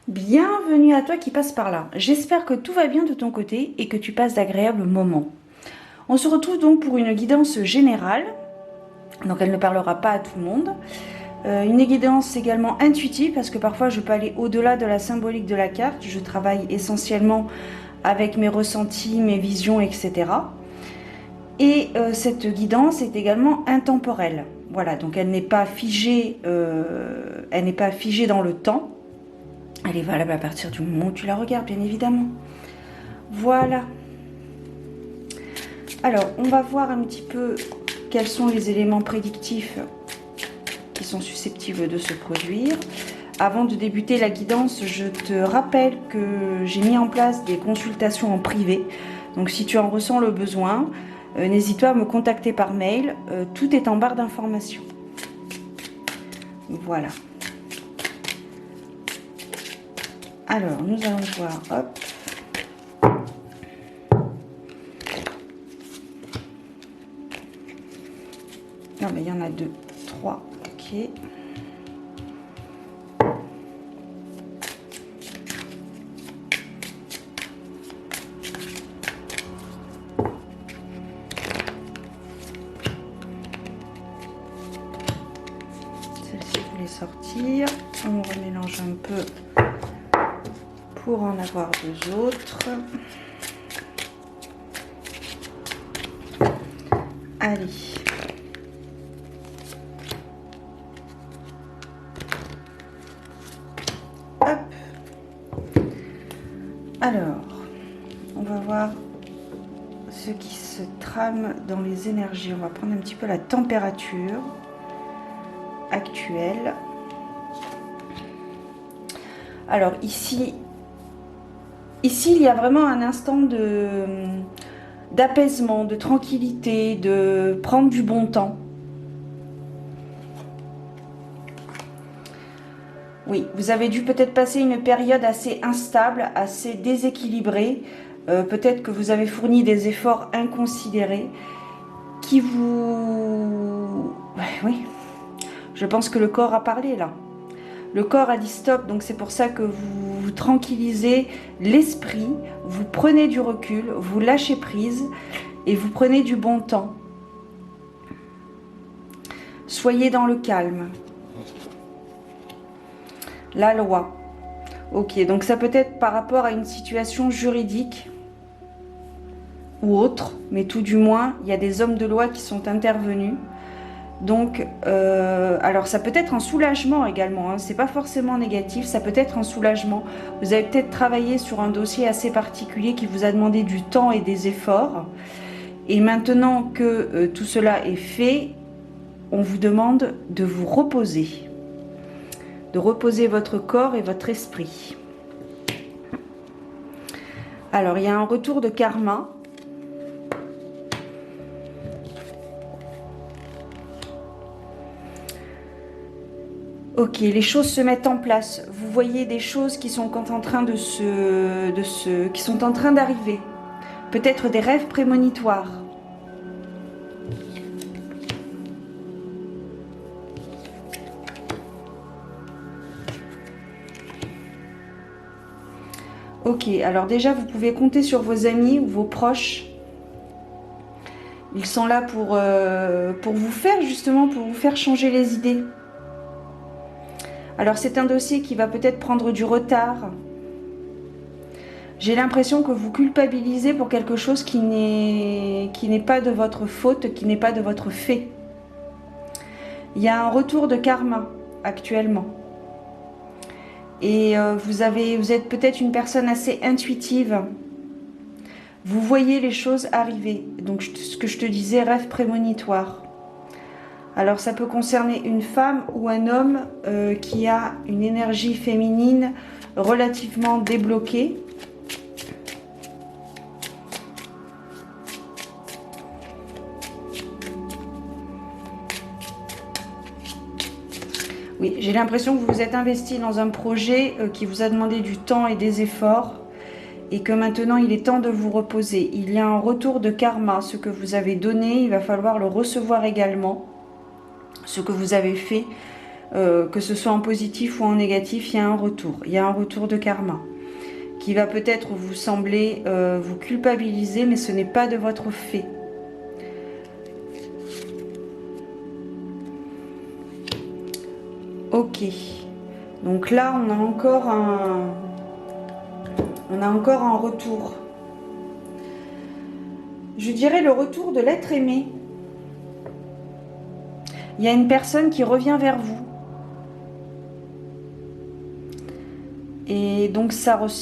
Bienvenue à toi qui passe par là. J'espère que tout va bien de ton côté et que tu passes d'agréables moments. On se retrouve donc pour une guidance générale. Donc elle ne parlera pas à tout le monde. Une guidance également intuitive parce que parfois je peux aller au-delà de la symbolique de la carte. Je travaille essentiellement avec mes ressentis, mes visions, etc. Et cette guidance est également intemporelle. Voilà, donc elle n'est pas figée dans le temps. Elle est valable à partir du moment où tu la regardes, bien évidemment. Voilà. Alors, on va voir un petit peu quels sont les éléments prédictifs qui sont susceptibles de se produire. Avant de débuter la guidance, je te rappelle que j'ai mis en place des consultations en privé. Donc, si tu en ressens le besoin, n'hésite pas à me contacter par mail. Tout est en barre d'informations. Voilà. Alors, nous allons voir. Hop. Non, mais il y en a 2, 3. Ok. Celle-ci voulait sortir. On remélange un peu pour en avoir 2 autres. Allez. Hop. Alors, on va voir ce qui se trame dans les énergies. On va prendre un petit peu la température actuelle. Alors ici, il y a vraiment un instant d'apaisement, de tranquillité, de prendre du bon temps. Oui, vous avez dû peut-être passer une période assez instable, assez déséquilibrée. Peut-être que vous avez fourni des efforts inconsidérés qui vous... Oui, je pense que le corps a parlé là. Le corps a dit stop, donc c'est pour ça que vous vous tranquillisez l'esprit, vous prenez du recul, vous lâchez prise et vous prenez du bon temps. Soyez dans le calme. La loi. Ok, donc ça peut être par rapport à une situation juridique ou autre, mais tout du moins, il y a des hommes de loi qui sont intervenus. Donc, alors ça peut être un soulagement également, hein, c'est pas forcément négatif, ça peut être un soulagement. Vous avez peut-être travaillé sur un dossier assez particulier qui vous a demandé du temps et des efforts. Et maintenant que tout cela est fait, on vous demande de vous reposer. De reposer votre corps et votre esprit. Alors, il y a un retour de karma. Ok, les choses se mettent en place. Vous voyez des choses qui sont en train qui sont en train d'arriver. Peut-être des rêves prémonitoires. Ok, alors déjà, vous pouvez compter sur vos amis ou vos proches. Ils sont là pour vous faire, justement, pour vous faire changer les idées. Alors, c'est un dossier qui va peut-être prendre du retard. J'ai l'impression que vous culpabilisez pour quelque chose qui n'est pas de votre faute, qui n'est pas de votre fait. Il y a un retour de karma actuellement. Et vous êtes peut-être une personne assez intuitive. Vous voyez les choses arriver. Donc ce que je te disais, rêve prémonitoire. Alors ça peut concerner une femme ou un homme qui a une énergie féminine relativement débloquée. Oui, j'ai l'impression que vous vous êtes investi dans un projet qui vous a demandé du temps et des efforts et que maintenant il est temps de vous reposer. Il y a un retour de karma. Ce que vous avez donné, il va falloir le recevoir également. Ce que vous avez fait, que ce soit en positif ou en négatif, il y a un retour. Il y a un retour de karma qui va peut-être vous sembler vous culpabiliser, mais ce n'est pas de votre fait. Ok. Donc là, on a encore un retour. Je dirais le retour de l'être aimé. Il y a une personne qui revient vers vous. Et donc ça ressemble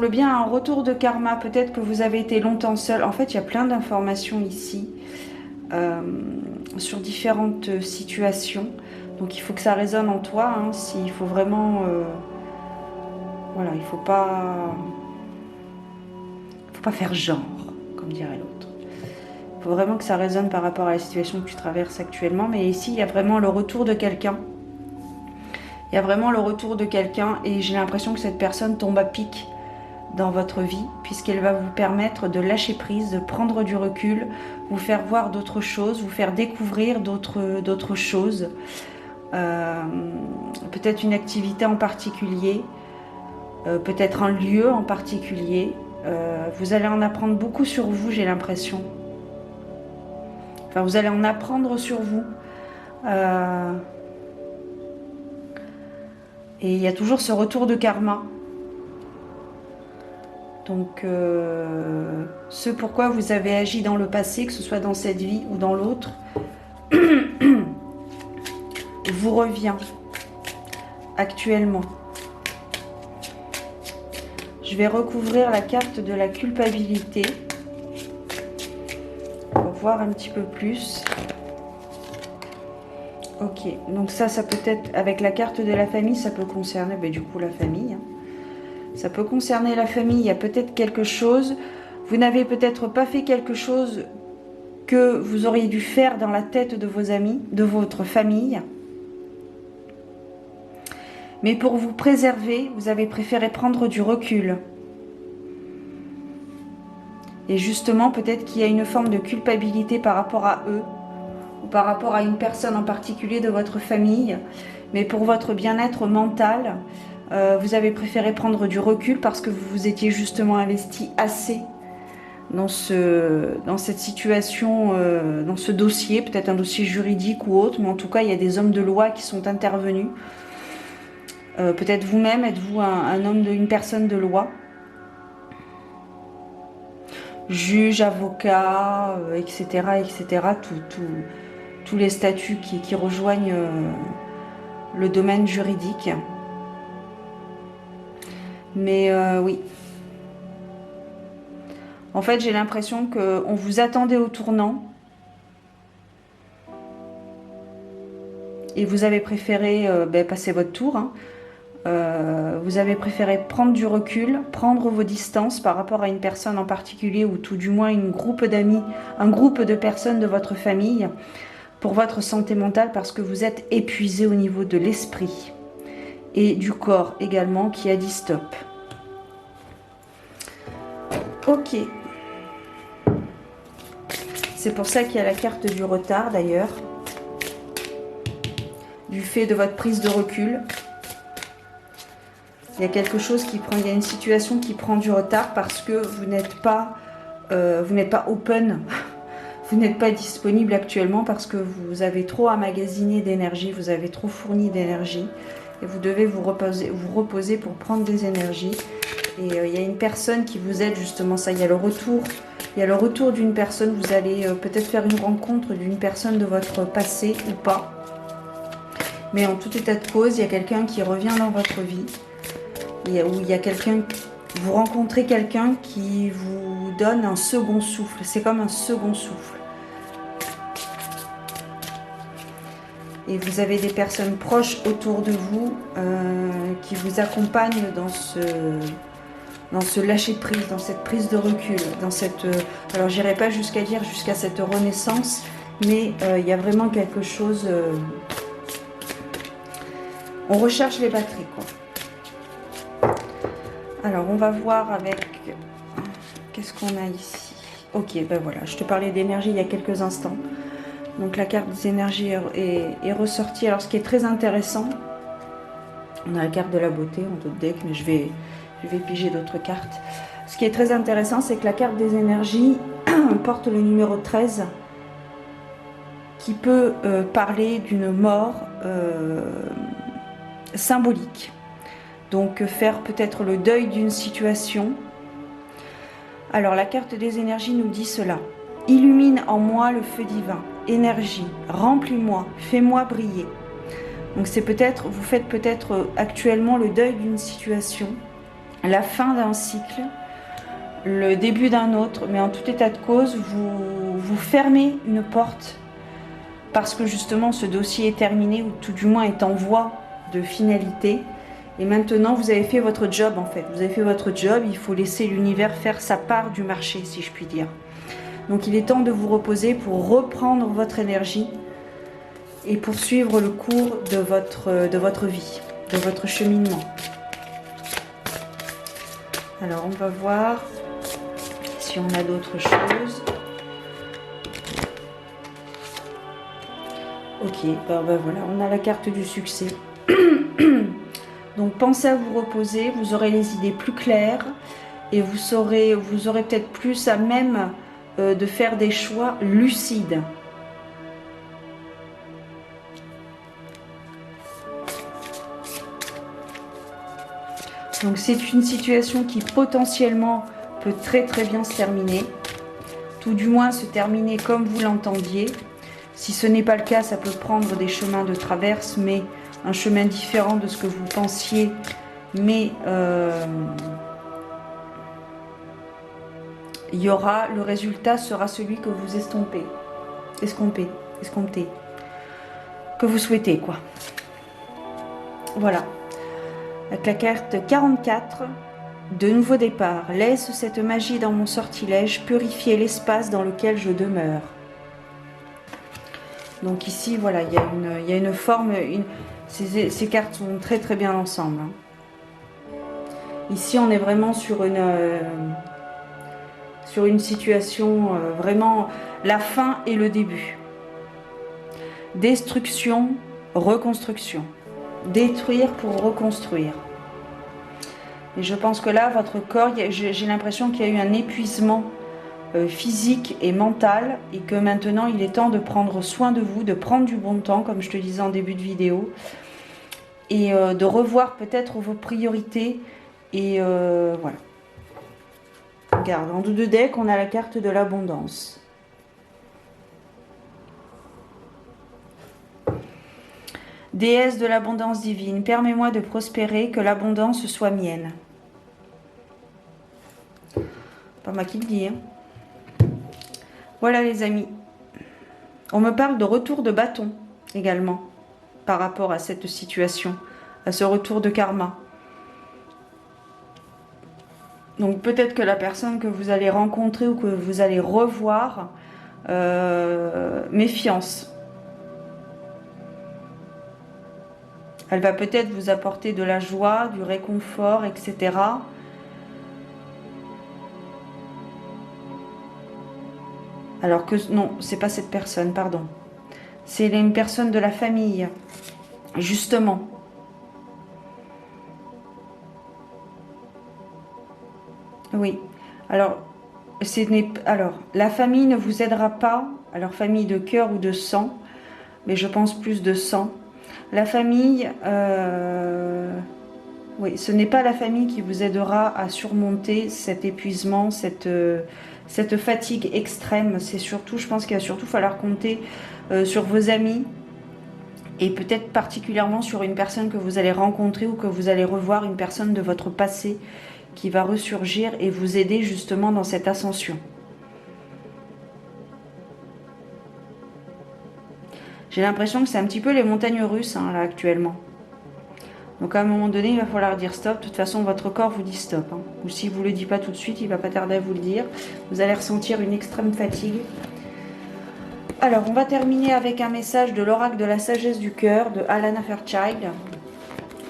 bien à un retour de karma. Peut-être que vous avez été longtemps seul. En fait, il y a plein d'informations ici sur différentes situations. Donc il faut que ça résonne en toi. Hein, s'il faut vraiment... voilà, il faut pas faire genre, comme dirait l'autre. Il faut vraiment que ça résonne par rapport à la situation que tu traverses actuellement. Mais ici, il y a vraiment le retour de quelqu'un. Il y a vraiment le retour de quelqu'un et j'ai l'impression que cette personne tombe à pic dans votre vie puisqu'elle va vous permettre de lâcher prise, de prendre du recul, vous faire voir d'autres choses, vous faire découvrir d'autres choses. Peut-être une activité en particulier, peut-être un lieu en particulier. Vous allez en apprendre beaucoup sur vous, j'ai l'impression. Enfin, vous allez en apprendre sur vous. Et il y a toujours ce retour de karma. Donc, ce pourquoi vous avez agi dans le passé, que ce soit dans cette vie ou dans l'autre, vous revient actuellement. Je vais recouvrir la carte de la culpabilité pour voir un petit peu plus. Ok, donc ça peut être, avec la carte de la famille, ça peut concerner du coup la famille. Ça peut concerner la famille, il y a peut-être quelque chose, vous n'avez peut-être pas fait quelque chose que vous auriez dû faire dans la tête de vos amis, de votre famille. Mais pour vous préserver, vous avez préféré prendre du recul. Et justement, peut-être qu'il y a une forme de culpabilité par rapport à eux, ou par rapport à une personne en particulier de votre famille. Mais pour votre bien-être mental, vous avez préféré prendre du recul parce que vous vous étiez justement investi assez dans cette situation, dans ce dossier, peut-être un dossier juridique ou autre, mais en tout cas, il y a des hommes de loi qui sont intervenus. Peut-être vous-même, êtes-vous un homme, une personne de loi, juge, avocat, etc., etc., tous les statuts qui rejoignent le domaine juridique. Mais oui. En fait, j'ai l'impression qu'on vous attendait au tournant et vous avez préféré passer votre tour. Hein. Vous avez préféré prendre du recul, prendre vos distances par rapport à une personne en particulier ou tout du moins un groupe d'amis, un groupe de personnes de votre famille pour votre santé mentale parce que vous êtes épuisé au niveau de l'esprit et du corps également qui a dit stop. Ok. C'est pour ça qu'il y a la carte du retard d'ailleurs, du fait de votre prise de recul. Il y a quelque chose qui prend, il y a une situation qui prend du retard parce que vous n'êtes pas open, vous n'êtes pas disponible actuellement parce que vous avez trop emmagasiné d'énergie, vous avez trop fourni d'énergie et vous devez vous reposer pour prendre des énergies. Et il y a une personne qui vous aide justement, ça, il y a le retour d'une personne, vous allez peut-être faire une rencontre d'une personne de votre passé ou pas. Mais en tout état de cause, il y a quelqu'un qui revient dans votre vie. Vous rencontrez quelqu'un qui vous donne un second souffle. C'est comme un second souffle. Et vous avez des personnes proches autour de vous qui vous accompagnent dans ce lâcher prise, dans cette prise de recul, alors j'irai pas jusqu'à dire jusqu'à cette renaissance, mais il y a vraiment quelque chose. On recherche les batteries, quoi. Alors, on va voir avec... Qu'est-ce qu'on a ici? Ok, ben voilà, je te parlais d'énergie il y a quelques instants. Donc la carte des énergies est ressortie. Alors ce qui est très intéressant, on a la carte de la beauté en d'autres decks, mais je vais piger d'autres cartes. Ce qui est très intéressant, c'est que la carte des énergies porte le numéro 13, qui peut parler d'une mort symbolique. Donc faire peut-être le deuil d'une situation. Alors la carte des énergies nous dit cela. Illumine en moi le feu divin. Énergie, remplis-moi, fais-moi briller. Donc c'est peut-être, vous faites peut-être actuellement le deuil d'une situation, la fin d'un cycle, le début d'un autre, mais en tout état de cause, vous fermez une porte parce que justement ce dossier est terminé ou tout du moins est en voie de finalité. Et maintenant vous avez fait votre job en fait, vous avez fait votre job, il faut laisser l'univers faire sa part du marché si je puis dire. Donc il est temps de vous reposer pour reprendre votre énergie et poursuivre le cours de votre vie, de votre cheminement. Alors on va voir si on a d'autres choses. Ok, ben voilà, on a la carte du succès. Donc pensez à vous reposer, vous aurez les idées plus claires et vous aurez peut-être plus à même de faire des choix lucides. Donc c'est une situation qui potentiellement peut très bien se terminer, tout du moins se terminer comme vous l'entendiez. Si ce n'est pas le cas, ça peut prendre des chemins de traverse, mais un chemin différent de ce que vous pensiez, mais il y aura, le résultat sera celui que vous escomptez, que vous souhaitez quoi. Voilà. Avec la carte 44, de nouveau départ. Laisse cette magie dans mon sortilège purifier l'espace dans lequel je demeure. Donc ici, voilà, il y a une forme, ces cartes sont très bien ensemble. Ici, on est vraiment sur une situation, vraiment la fin et le début. Destruction, reconstruction. Détruire pour reconstruire. Et je pense que là, votre corps, j'ai l'impression qu'il y a eu un épuisement physique et mental et que maintenant il est temps de prendre soin de vous, de prendre du bon temps comme je te disais en début de vidéo et de revoir peut-être vos priorités et voilà. Regarde, en dos de deck on a la carte de l'abondance. Déesse de l'abondance divine, permets-moi de prospérer, que l'abondance soit mienne. Pas moi qui le dis, hein. Voilà les amis, on me parle de retour de bâton également par rapport à cette situation, à ce retour de karma. Donc peut-être que la personne que vous allez rencontrer ou que vous allez revoir, méfiance. Elle va peut-être vous apporter de la joie, du réconfort, etc. Alors que non, c'est pas cette personne, pardon. C'est une personne de la famille, justement. Oui. Alors, la famille ne vous aidera pas. Alors, famille de cœur ou de sang, mais je pense plus de sang. La famille, oui, ce n'est pas la famille qui vous aidera à surmonter cet épuisement, cette fatigue extrême. C'est surtout, je pense qu'il va surtout falloir compter sur vos amis et peut-être particulièrement sur une personne que vous allez rencontrer ou que vous allez revoir, une personne de votre passé qui va ressurgir et vous aider justement dans cette ascension. J'ai l'impression que c'est un petit peu les montagnes russes hein, là actuellement. Donc à un moment donné, il va falloir dire stop. De toute façon, votre corps vous dit stop. Hein. Ou si vous ne le dites pas tout de suite, il ne va pas tarder à vous le dire. Vous allez ressentir une extrême fatigue. Alors, on va terminer avec un message de l'oracle de la sagesse du cœur de Alana Fairchild.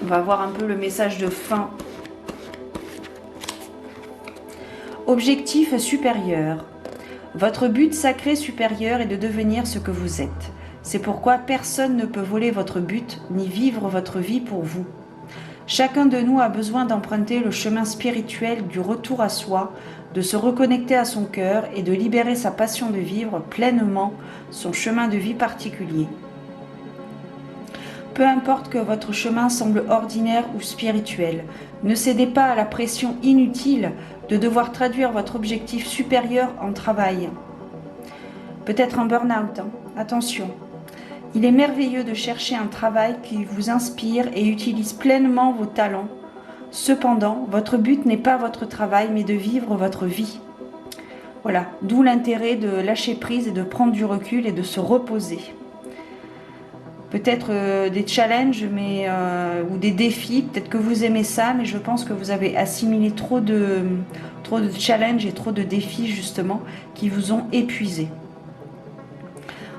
On va voir un peu le message de fin. Objectif supérieur. Votre but sacré supérieur est de devenir ce que vous êtes. C'est pourquoi personne ne peut voler votre but ni vivre votre vie pour vous. Chacun de nous a besoin d'emprunter le chemin spirituel du retour à soi, de se reconnecter à son cœur et de libérer sa passion de vivre pleinement son chemin de vie particulier. Peu importe que votre chemin semble ordinaire ou spirituel, ne cédez pas à la pression inutile de devoir traduire votre objectif supérieur en travail. Peut-être un burn-out, hein. Attention. Il est merveilleux de chercher un travail qui vous inspire et utilise pleinement vos talents. Cependant, votre but n'est pas votre travail, mais de vivre votre vie. Voilà, d'où l'intérêt de lâcher prise et de prendre du recul et de se reposer. Peut-être des challenges ou des défis, peut-être que vous aimez ça, mais je pense que vous avez assimilé trop de challenges et trop de défis justement qui vous ont épuisé.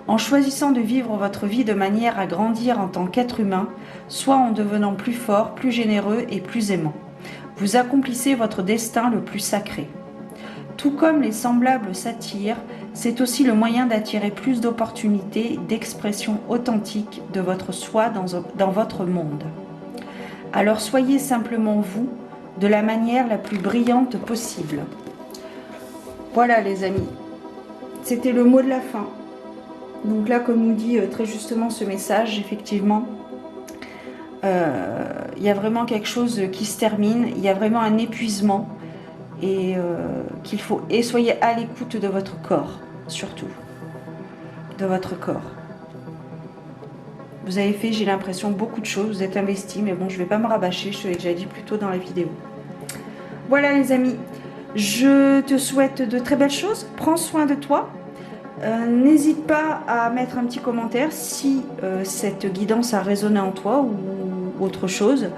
En choisissant de vivre votre vie de manière à grandir en tant qu'être humain, soit en devenant plus fort, plus généreux et plus aimant, vous accomplissez votre destin le plus sacré. Tout comme les semblables s'attirent, c'est aussi le moyen d'attirer plus d'opportunités d'expression authentique de votre soi dans votre monde. Alors soyez simplement vous, de la manière la plus brillante possible. Voilà les amis, c'était le mot de la fin. Donc là, comme nous dit très justement ce message, effectivement, il y a vraiment quelque chose qui se termine, il y a vraiment un épuisement et qu'il faut... Et soyez à l'écoute de votre corps, surtout, de votre corps. Vous avez fait, j'ai l'impression, beaucoup de choses, vous êtes investi, mais bon, je ne vais pas me rabâcher, je te l'ai déjà dit plus tôt dans la vidéo. Voilà les amis, je te souhaite de très belles choses, prends soin de toi. N'hésite pas à mettre un petit commentaire si cette guidance a résonné en toi ou autre chose.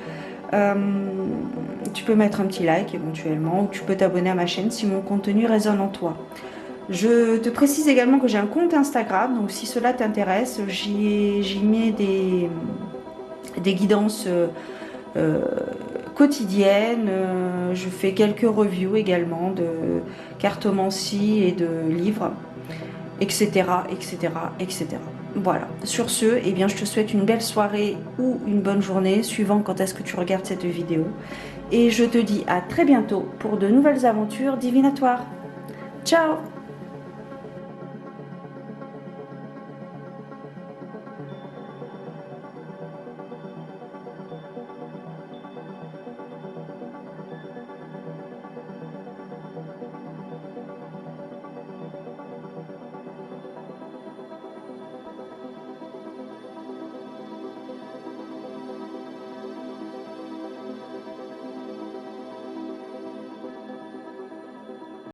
Tu peux mettre un petit like éventuellement ou tu peux t'abonner à ma chaîne si mon contenu résonne en toi. Je te précise également que j'ai un compte Instagram, donc si cela t'intéresse, j'y mets des guidances quotidiennes. Je fais quelques reviews également de cartomancie et de livres, etc., etc., etc. Voilà. Sur ce, eh bien, je te souhaite une belle soirée ou une bonne journée, suivant quand est-ce que tu regardes cette vidéo. Et je te dis à très bientôt pour de nouvelles aventures divinatoires. Ciao!